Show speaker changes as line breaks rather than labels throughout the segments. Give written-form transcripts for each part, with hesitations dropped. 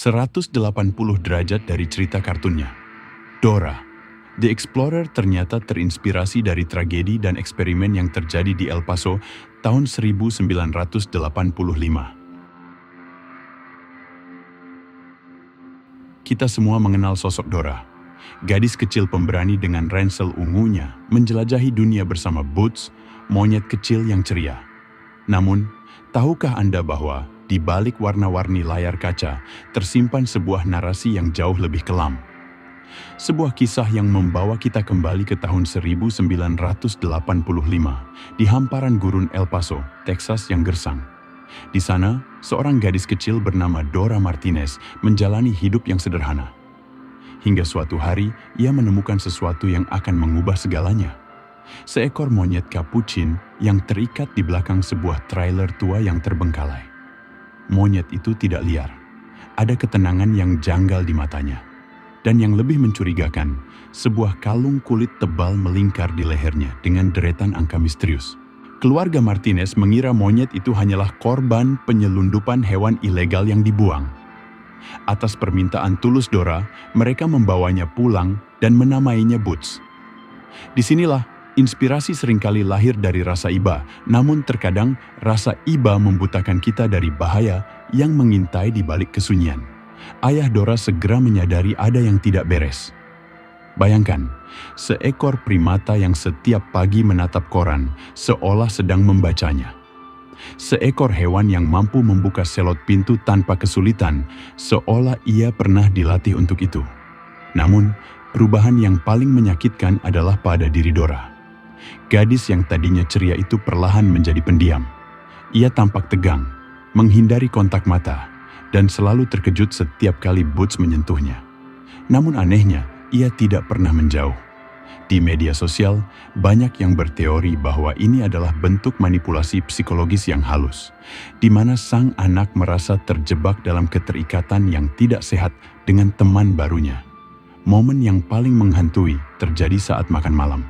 180 derajat dari cerita kartunnya. Dora, The Explorer ternyata terinspirasi dari tragedi dan eksperimen yang terjadi di El Paso tahun 1985. Kita semua mengenal sosok Dora, gadis kecil pemberani dengan ransel ungunya menjelajahi dunia bersama Boots, monyet kecil yang ceria. Namun, tahukah Anda bahwa di balik warna-warni layar kaca tersimpan sebuah narasi yang jauh lebih kelam? Sebuah kisah yang membawa kita kembali ke tahun 1985 di hamparan gurun El Paso, Texas yang gersang. Di sana, seorang gadis kecil bernama Dora Martinez menjalani hidup yang sederhana. Hingga suatu hari, ia menemukan sesuatu yang akan mengubah segalanya. Seekor monyet kapucin yang terikat di belakang sebuah trailer tua yang terbengkalai. Monyet itu tidak liar. Ada ketenangan yang janggal di matanya. Dan yang lebih mencurigakan, sebuah kalung kulit tebal melingkar di lehernya dengan deretan angka misterius. Keluarga Martinez mengira monyet itu hanyalah korban penyelundupan hewan ilegal yang dibuang. Atas permintaan tulus Dora, mereka membawanya pulang dan menamainya Boots. Disinilah inspirasi seringkali lahir dari rasa iba, namun terkadang rasa iba membutakan kita dari bahaya yang mengintai di balik kesunyian. Ayah Dora segera menyadari ada yang tidak beres. Bayangkan, seekor primata yang setiap pagi menatap koran seolah sedang membacanya. Seekor hewan yang mampu membuka selot pintu tanpa kesulitan, seolah ia pernah dilatih untuk itu. Namun, perubahan yang paling menyakitkan adalah pada diri Dora. Gadis yang tadinya ceria itu perlahan menjadi pendiam. Ia tampak tegang, menghindari kontak mata, dan selalu terkejut setiap kali Boots menyentuhnya. Namun anehnya, ia tidak pernah menjauh. Di media sosial, banyak yang berteori bahwa ini adalah bentuk manipulasi psikologis yang halus, di mana sang anak merasa terjebak dalam keterikatan yang tidak sehat dengan teman barunya. Momen yang paling menghantui terjadi saat makan malam.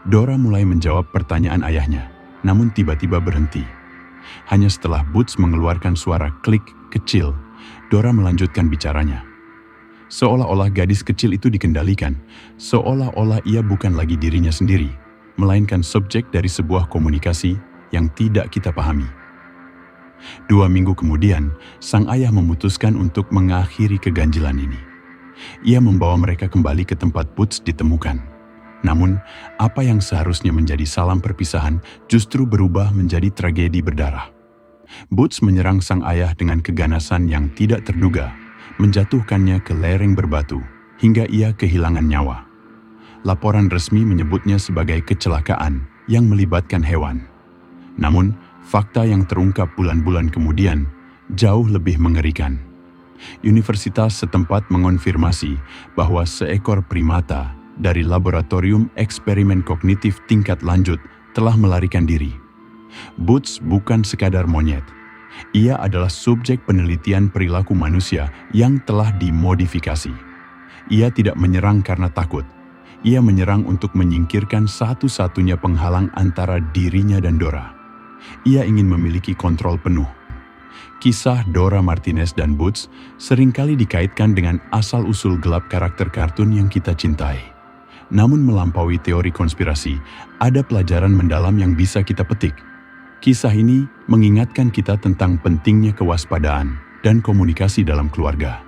Dora mulai menjawab pertanyaan ayahnya, namun tiba-tiba berhenti. Hanya setelah Boots mengeluarkan suara klik kecil, Dora melanjutkan bicaranya. Seolah-olah gadis kecil itu dikendalikan, seolah-olah ia bukan lagi dirinya sendiri, melainkan subjek dari sebuah komunikasi yang tidak kita pahami. 2 minggu kemudian, sang ayah memutuskan untuk mengakhiri keganjilan ini. Ia membawa mereka kembali ke tempat Boots ditemukan. Namun, apa yang seharusnya menjadi salam perpisahan justru berubah menjadi tragedi berdarah. Boots menyerang sang ayah dengan keganasan yang tidak terduga, menjatuhkannya ke lereng berbatu hingga ia kehilangan nyawa. Laporan resmi menyebutnya sebagai kecelakaan yang melibatkan hewan. Namun, fakta yang terungkap bulan-bulan kemudian jauh lebih mengerikan. Universitas setempat mengonfirmasi bahwa seekor primata dari laboratorium eksperimen kognitif tingkat lanjut telah melarikan diri. Boots bukan sekadar monyet. Ia adalah subjek penelitian perilaku manusia yang telah dimodifikasi. Ia tidak menyerang karena takut. Ia menyerang untuk menyingkirkan satu-satunya penghalang antara dirinya dan Dora. Ia ingin memiliki kontrol penuh. Kisah Dora Martinez dan Boots seringkali dikaitkan dengan asal-usul gelap karakter kartun yang kita cintai. Namun melampaui teori konspirasi, ada pelajaran mendalam yang bisa kita petik. Kisah ini mengingatkan kita tentang pentingnya kewaspadaan dan komunikasi dalam keluarga.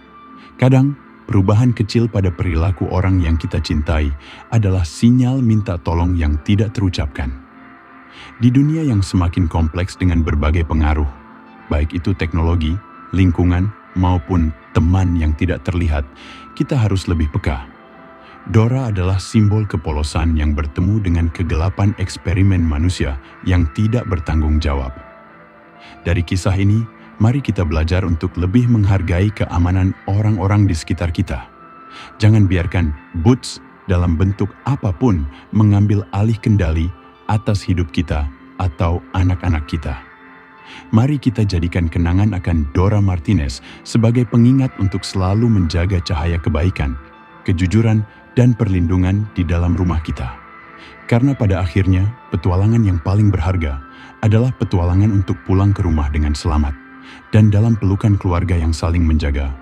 Kadang, perubahan kecil pada perilaku orang yang kita cintai adalah sinyal minta tolong yang tidak terucapkan. Di dunia yang semakin kompleks dengan berbagai pengaruh, baik itu teknologi, lingkungan, maupun teman yang tidak terlihat, kita harus lebih peka. Dora adalah simbol kepolosan yang bertemu dengan kegelapan eksperimen manusia yang tidak bertanggung jawab. Dari kisah ini, mari kita belajar untuk lebih menghargai keamanan orang-orang di sekitar kita. Jangan biarkan Boots dalam bentuk apapun mengambil alih kendali atas hidup kita atau anak-anak kita. Mari kita jadikan kenangan akan Dora Martinez sebagai pengingat untuk selalu menjaga cahaya kebaikan, kejujuran, dan perlindungan di dalam rumah kita. Karena pada akhirnya, petualangan yang paling berharga adalah petualangan untuk pulang ke rumah dengan selamat dan dalam pelukan keluarga yang saling menjaga